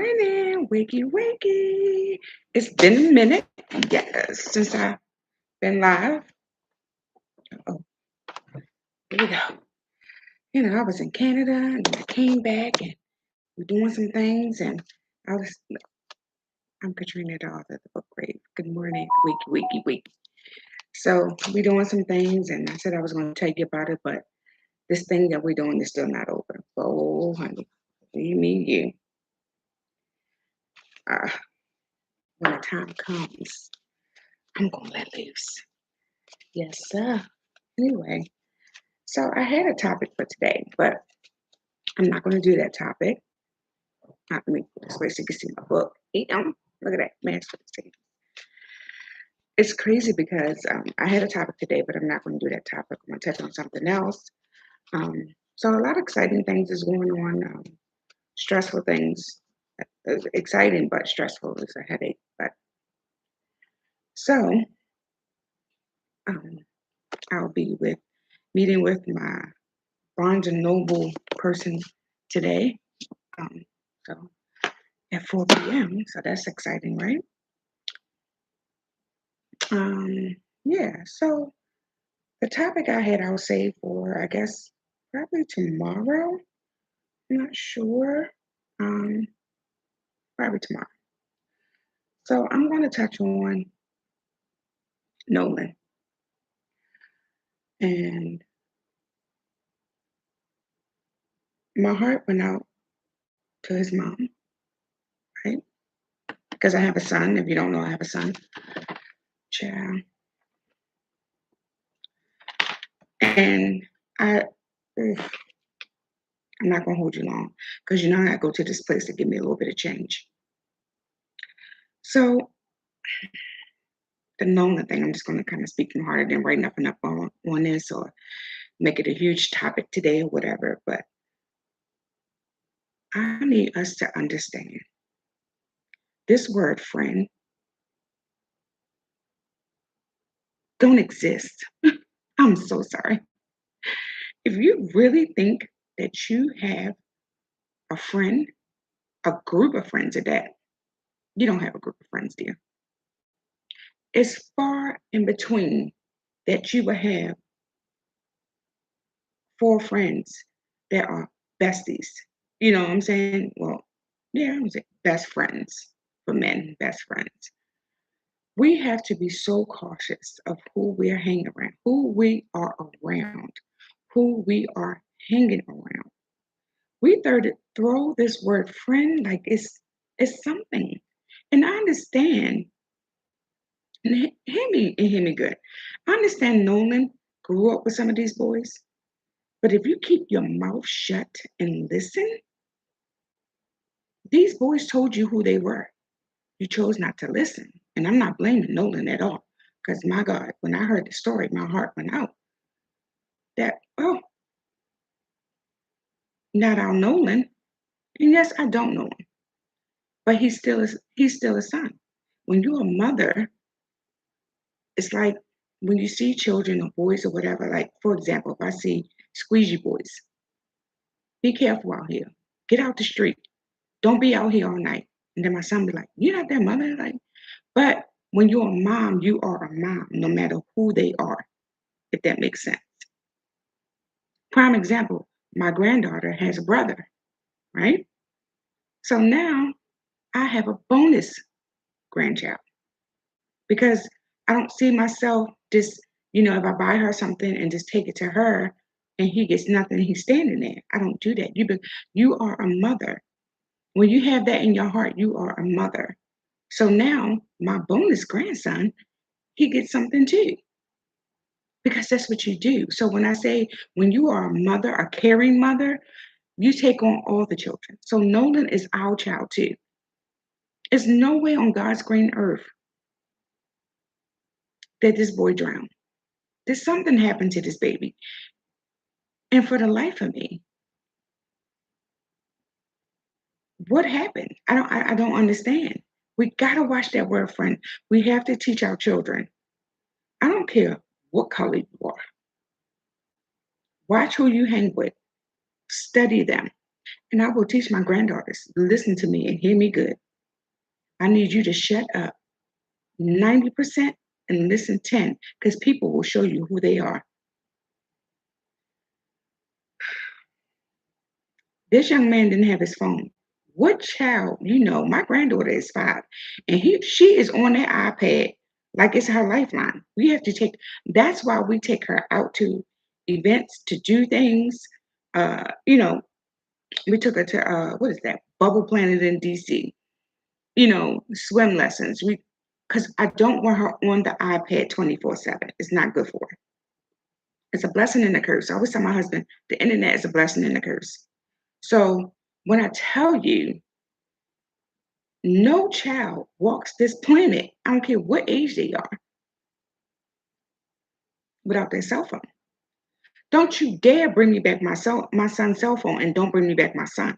morning, wakey, wakey. It's been a minute, yes, since I've been live. Oh, here we go. I was in Canada and then I came back and we're doing some things. And I was, I'm Katrina, the author of the book Krave. Good morning, wakey, wakey, wakey. So we're doing some things, and I said I was going to tell you about it, but this thing that we're doing is still not over. Oh, honey, believe me, you. Uh, when the time comes, I'm going to let loose. Yes, sir. Anyway, so I had a topic for today, but I'm not going to do that topic. Not me. This way so you can see my book. Look at that. Master. It's crazy because I had a topic today, but I'm not going to do that topic. I'm going to touch on something else. So a lot of exciting things is going on. Stressful things. Exciting but stressful is a headache. But so um, I'll be meeting with my Barnes and Noble person today. So at 4 p.m. So that's exciting, right? Yeah. So the topic I'll save for, I guess, probably tomorrow. I'm not sure. Um, Probably tomorrow. So I'm going to touch on Nolan, and my heart went out to his mom, right? Because I have a son. If you don't know, I have a son, child, and I. ugh, I'm not gonna hold you long because I gotta go to this place to give me a little bit of change. So the Nolan thing, I'm just gonna kind of speak from heart and write nothing up on this or make it a huge topic today or whatever. But I need us to understand this word friend don't exist. I'm so sorry. If you really think that you have a friend, a group of friends at that, you don't have a group of friends, dear. It's far in between that you will have 4 friends that are besties. You know what I'm saying? Well, yeah, I'm saying best friends for men, best friends. We have to be so cautious of who we're hanging around, who we are around, who we are hanging around. We throw this word friend like it's something. And I understand, and hear me good. I understand Nolan grew up with some of these boys, but if you keep your mouth shut and listen, these boys told you who they were. You chose not to listen. And I'm not blaming Nolan at all. Because my God, when I heard the story, my heart went out. That, oh, not our Nolan. And yes, I don't know him. But he's still a son. When you're a mother, it's like when you see children or boys or whatever, like for example, if I see squeegee boys, be careful out here. Get out the street. Don't be out here all night. And then my son be like, you're not their mother. Like, but when you're a mom, you are a mom, no matter who they are, if that makes sense. Prime example, my granddaughter has a brother, right? So now I have a bonus grandchild because I don't see myself just, if I buy her something and just take it to her and he gets nothing, he's standing there. I don't do that. You are a mother. When you have that in your heart, you are a mother. So now my bonus grandson, he gets something too because that's what you do. So when I say when you are a mother, a caring mother, you take on all the children. So Nolan is our child too. There's no way on God's green earth that this boy drowned. There's something happened to this baby. And for the life of me, what happened? I don't understand. We gotta watch that word friend. We have to teach our children. I don't care what color you are. Watch who you hang with. Study them. And I will teach my granddaughters, listen to me and hear me good. I need you to shut up 90% and listen 10 because people will show you who they are. This young man didn't have his phone. What child, my granddaughter is 5, and she is on that iPad like it's her lifeline. We have to that's why we take her out to events to do things. Uh, you know, we took her to what is that? Bubble Planet in DC. Swim lessons. Because I don't want her on the iPad 24/7. It's not good for her. It's a blessing and a curse. I always tell my husband, the internet is a blessing and a curse. So when I tell you, no child walks this planet, I don't care what age they are, without their cell phone. Don't you dare bring me back my son's cell phone, and don't bring me back my son.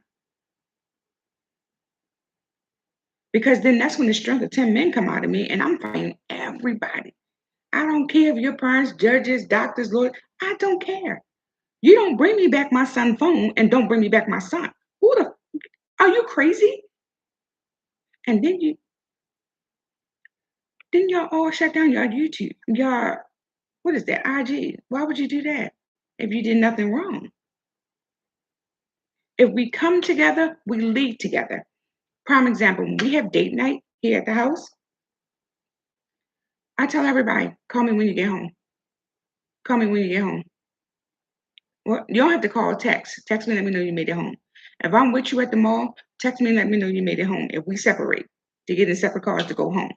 Because then that's when the strength of 10 men come out of me, and I'm fighting everybody. I don't care if your parents, judges, doctors, lawyers, I don't care. You don't bring me back my son's phone and don't bring me back my son. Are you crazy? And then y'all all shut down your YouTube. What is that? IG. Why would you do that if you did nothing wrong? If we come together, we leave together. Prime example, when we have date night here at the house, I tell everybody, call me when you get home. Call me when you get home. Well, you don't have to call or text. Text me, let me know you made it home. If I'm with you at the mall, text me and let me know you made it home. If we separate, to get in separate cars to go home.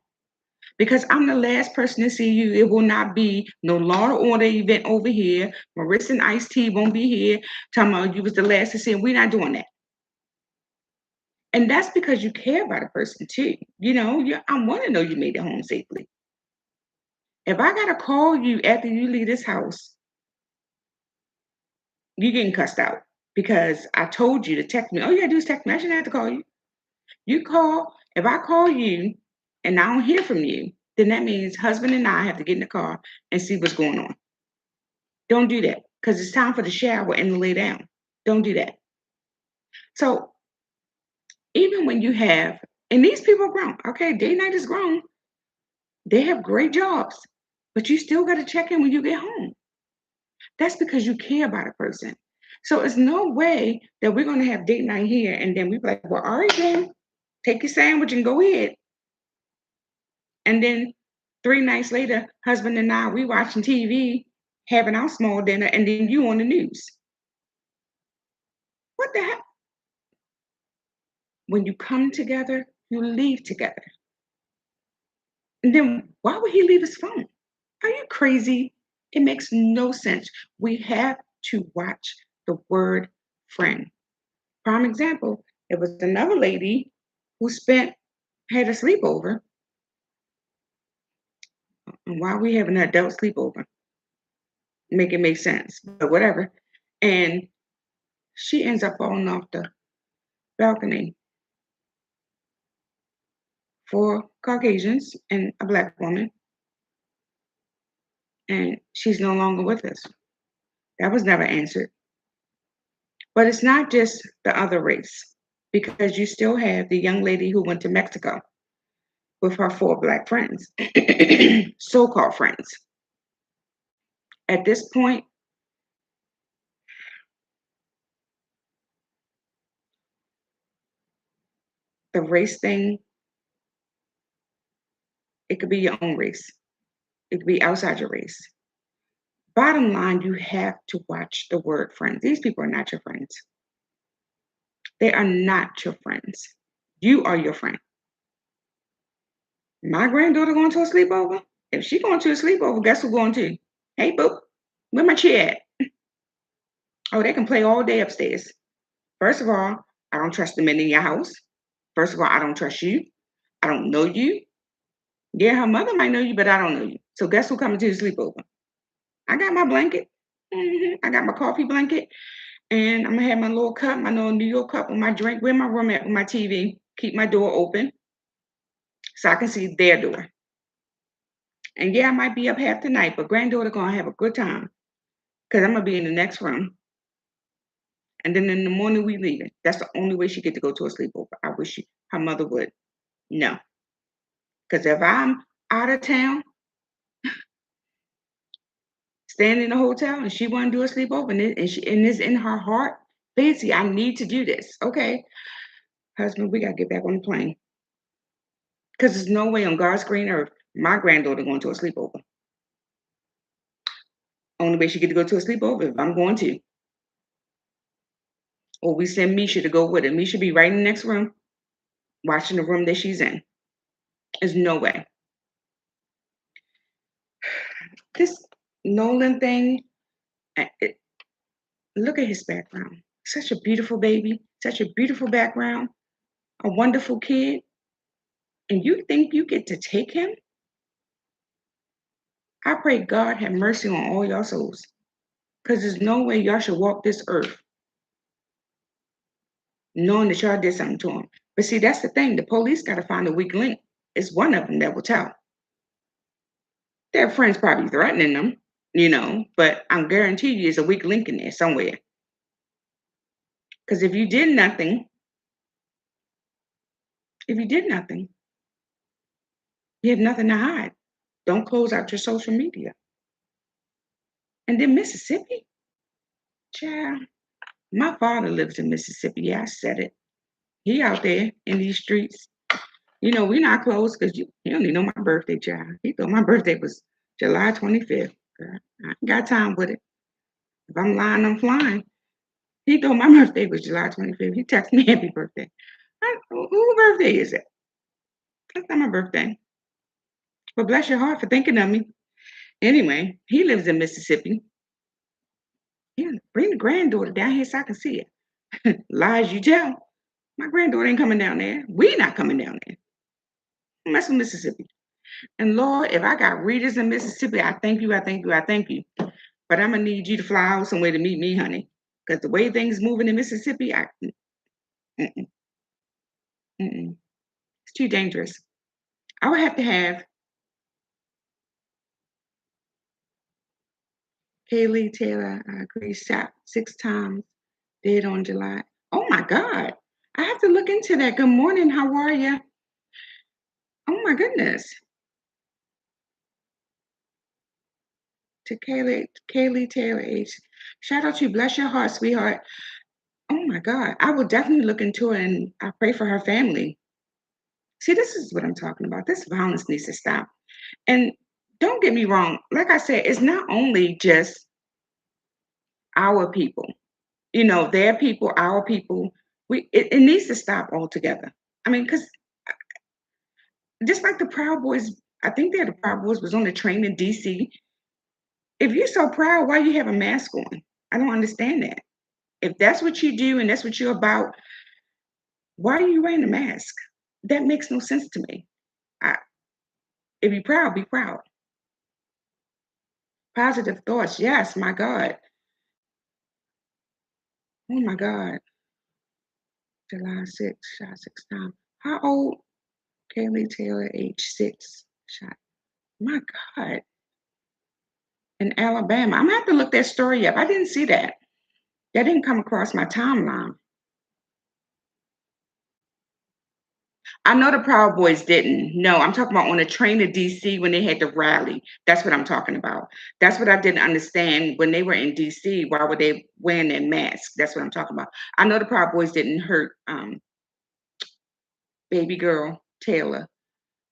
Because I'm the last person to see you. It will not be no Law and Order event over here. Marissa and Ice T won't be here. Talking about you was the last to see him. We're not doing that. And that's because you care about a person too. I want to know you made it home safely. If I gotta call you after you leave this house, you getting cussed out because I told you to text me. All you gotta do is text me. I shouldn't have to call you. If I call you and I don't hear from you, then that means husband and I have to get in the car and see what's going on. Don't do that because it's time for the shower and to lay down. Don't do that. So even when you have, and these people are grown, okay, day night is grown. They have great jobs, but you still got to check in when you get home. That's because you care about a person. So it's no way that we're going to have date night here and then we be like, well, all right, then take your sandwich and go ahead. And then 3 nights later, husband and I, we watching TV, having our small dinner, and then you on the news. What the heck? When you come together, you leave together. And then why would he leave his phone? Are you crazy? It makes no sense. We have to watch the word friend. Prime example, it was another lady who had a sleepover. And why are we having an adult sleepover? Make it make sense, but whatever. And she ends up falling off the balcony. 4 Caucasians and a black woman, and she's no longer with us. That was never answered. But it's not just the other race, because you still have the young lady who went to Mexico with her 4 black friends, so-called friends. At this point, the race thing, it could be your own race. It could be outside your race. Bottom line, you have to watch the word friends. These people are not your friends. They are not your friends. You are your friend. My granddaughter going to a sleepover? If she going to a sleepover, guess who going to? Hey, boo, where my chair at? Oh, they can play all day upstairs. First of all, I don't trust the men in your house. First of all, I don't trust you. I don't know you. Yeah, her mother might know you, but I don't know you. So guess who coming to the sleepover? I got my blanket. I got my coffee blanket. And I'm gonna have my little cup, my little New York cup with my drink. Where my room at with my TV? Keep my door open so I can see their door. And yeah, I might be up half the night, but granddaughter gonna have a good time because I'm gonna be in the next room. And then in the morning we leaving. That's the only way she get to go to a sleepover. I wish her mother would. No. Because if I'm out of town, staying in a hotel, and she want to do a sleepover, and it's in her heart, Fancy, I need to do this. Okay, husband, we got to get back on the plane. Because there's no way on God's green earth my granddaughter going to a sleepover. Only way she get to go to a sleepover if I'm going to. Or we send Misha to go with her. Misha be right in the next room, watching the room that she's in. There's no way. This Nolan thing, look at his background. Such a beautiful baby, such a beautiful background, a wonderful kid. And you think you get to take him? I pray God have mercy on all y'all souls. Because there's no way y'all should walk this earth knowing that y'all did something to him. But see, that's the thing. The police got to find a weak link. It's one of them that will tell. Their friends probably threatening them, but I'm guarantee you there's a weak link in there somewhere. Because if you did nothing, you have nothing to hide. Don't close out your social media. And then Mississippi, child, my father lives in Mississippi. Yeah, I said it. He out there in these streets. We not close because you don't even know my birthday, child. He thought my birthday was July 25th. Girl, I ain't got time with it. If I'm lying, I'm flying. He thought my birthday was July 25th. He texted me happy birthday. Whose birthday is it? That's not my birthday. But bless your heart for thinking of me. Anyway, he lives in Mississippi. Yeah, bring the granddaughter down here so I can see it. Lies you tell. My granddaughter ain't coming down there. We not coming down there. Mess with Mississippi. And Lord, if I got readers in Mississippi, I thank you, I thank you, I thank you. But I'm gonna need you to fly out somewhere to meet me, honey. Because the way things moving in Mississippi, mm-mm, mm-mm. It's too dangerous. I would have to have Kaylee Taylor Grace shot 6 times, dead on July. Oh my God. I have to look into that. Good morning. How are you? Oh my goodness. To Kaylee Taylor H. Shout out to you. Bless your heart, sweetheart. Oh my God. I will definitely look into it and I pray for her family. See, this is what I'm talking about. This violence needs to stop. And don't get me wrong. Like I said, it's not only just our people. Their people, our people. It needs to stop altogether. I mean, because just like the Proud Boys, I think they're the Proud Boys was on the train in DC. If you're so proud, why you have a mask on? I don't understand that. If that's what you do and that's what you're about, why are you wearing a mask? That makes no sense to me. I, if you're proud, be proud. Positive thoughts, yes, my God. Oh my God. July 6th, shot 6 times. How old? Kaylee Taylor, age 6, shot. My God. In Alabama. I'm gonna have to look that story up. I didn't see that. That didn't come across my timeline. I know the Proud Boys didn't. No, I'm talking about on a train to DC when they had the rally. That's what I'm talking about. That's what I didn't understand when they were in DC. Why were they wearing their mask? That's what I'm talking about. I know the Proud Boys didn't hurt baby girl Taylor.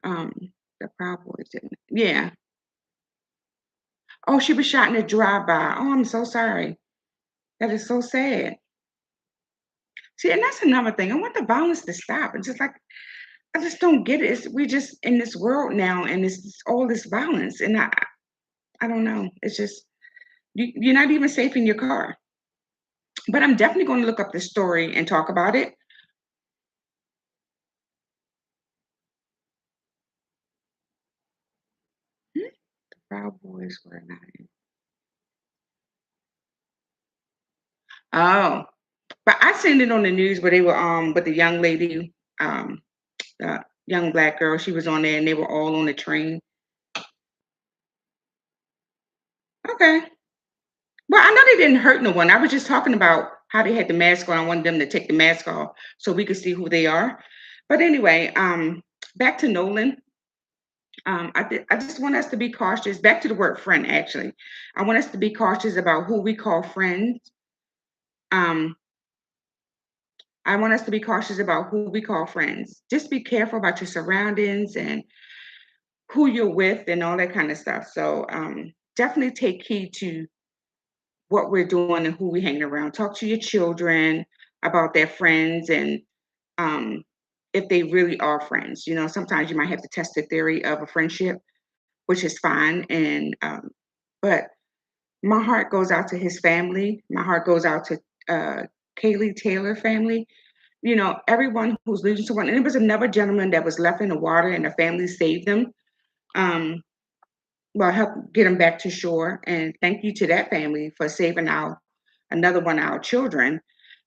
Um, the Proud Boys didn't. Yeah. Oh, she was shot in a drive-by. Oh, I'm so sorry. That is so sad. See, and that's another thing. I want the violence to stop. It's just like I just don't get it. We're just in this world now, and it's all this violence, and I don't know. It's just you're not even safe in your car. But I'm definitely going to look up this story and talk about it. Hmm? The Proud Boys were not in. Oh, but I seen it on the news where they were with the young lady, the young black girl. She was on there, and they were all on the train. Okay. Well, I know they didn't hurt no one. I was just talking about how they had the mask on. I wanted them to take the mask off so we could see who they are. But anyway, back to Nolan. I just want us to be cautious. Back to the word friend, actually. I want us to be cautious about who we call friends. Um, I want us to be cautious about who we call friends. Just be careful about your surroundings and who you're with and all that kind of stuff. So definitely take heed to what we're doing and who we hanging around. Talk to your children about their friends and um, if they really are friends. You know, sometimes you might have to test the theory of a friendship, which is fine. But my heart goes out to his family. My heart goes out to Kaylee Taylor family. You know, everyone who's losing someone. And there was another gentleman that was left in the water, and the family saved him. Um, well, help get him back to shore. And thank you to that family for saving our another one of our children.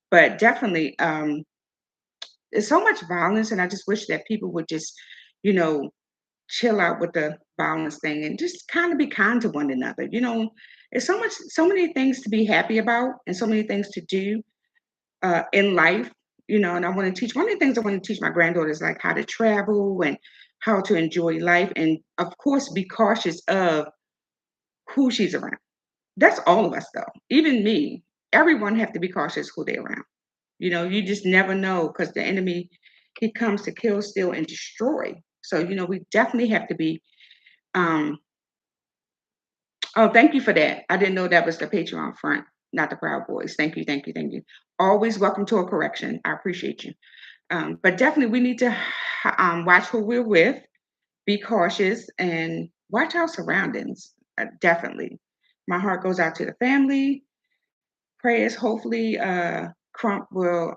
But definitely, there's so much violence, and I just wish that people would just, you know, chill out with the violence thing and just kind of be kind to one another. You know, there's so many things to be happy about, and so many things to do in life. You know, and I want to teach one of the things I want to teach my granddaughters like how to travel and how to enjoy life, and of course, be cautious of who she's around. That's all of us, though. Even me. Everyone have to be cautious who they're around. You know, you just never know because the enemy, he comes to kill, steal, and destroy. So, you know, we definitely have to be. Um, oh, thank you for that. I didn't know that was the Patreon front, not the Proud Boys. Thank you, thank you, thank you. Always welcome to a correction. I appreciate you. But definitely, we need to watch who we're with, be cautious, and watch our surroundings. Definitely. My heart goes out to the family. Prayers, hopefully, Crump will,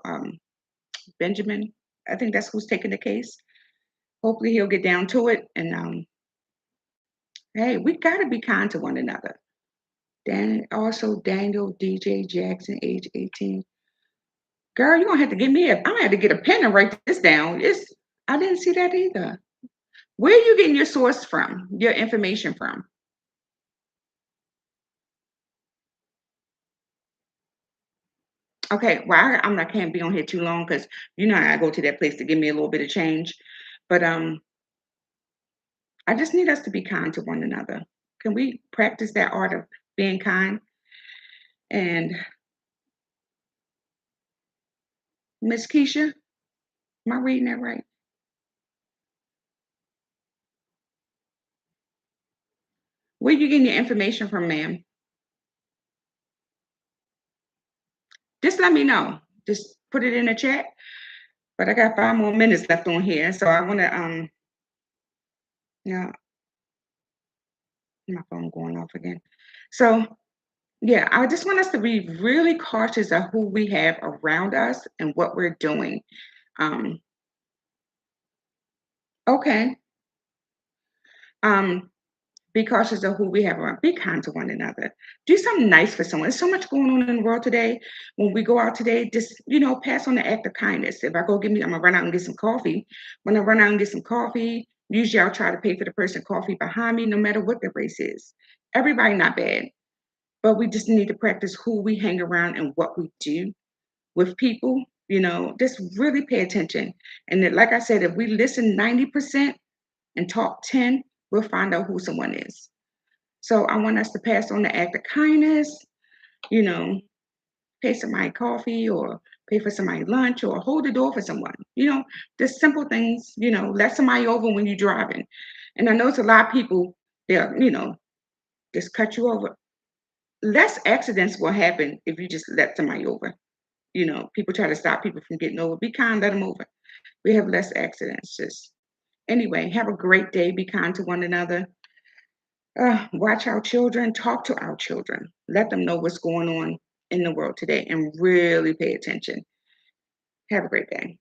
Benjamin, I think that's who's taking the case. Hopefully, he'll get down to it. And hey, we got to be kind to one another. Dan, also Daniel DJ Jackson, age 18. Girl, you're gonna have to give me I'm gonna have to get a pen and write this down. I didn't see that either. Where are you getting your source from, your information from? Okay, well, I'm not can't be on here too long because you know I go to that place to give me a little bit of change. But I just need us to be kind to one another. Can we practice that art of being kind? And Miss Keisha, am I reading that right? Where you getting your information from, ma'am? Just let me know. Just put it in the chat. But I got 5 more minutes left on here, so I want to yeah, my phone going off again. So yeah, I just want us to be really cautious of who we have around us and what we're doing. Um, okay. Um, be cautious of who we have around. Be kind to one another. Do something nice for someone. There's so much going on in the world today. When we go out today, just pass on the act of kindness. If I go I'm gonna run out and get some coffee. When I run out and get some coffee, usually I'll try to pay for the person coffee behind me, no matter what the race is. Everybody not bad, but we just need to practice who we hang around and what we do with people. Just really pay attention. And then, like I said, if we listen 90% and talk 10, we'll find out who someone is. So I want us to pass on the act of kindness, you know, pay somebody coffee or pay for somebody lunch or hold the door for someone. Just simple things, let somebody over when you're driving. And I know it's a lot of people, they'll, just cut you over. Less accidents will happen if you just let somebody over. People try to stop people from getting over. Be kind, let them over. We have less accidents. Just anyway, have a great day. Be kind to one another. Watch our children, talk to our children, let them know what's going on in the world today, and really pay attention. Have a great day.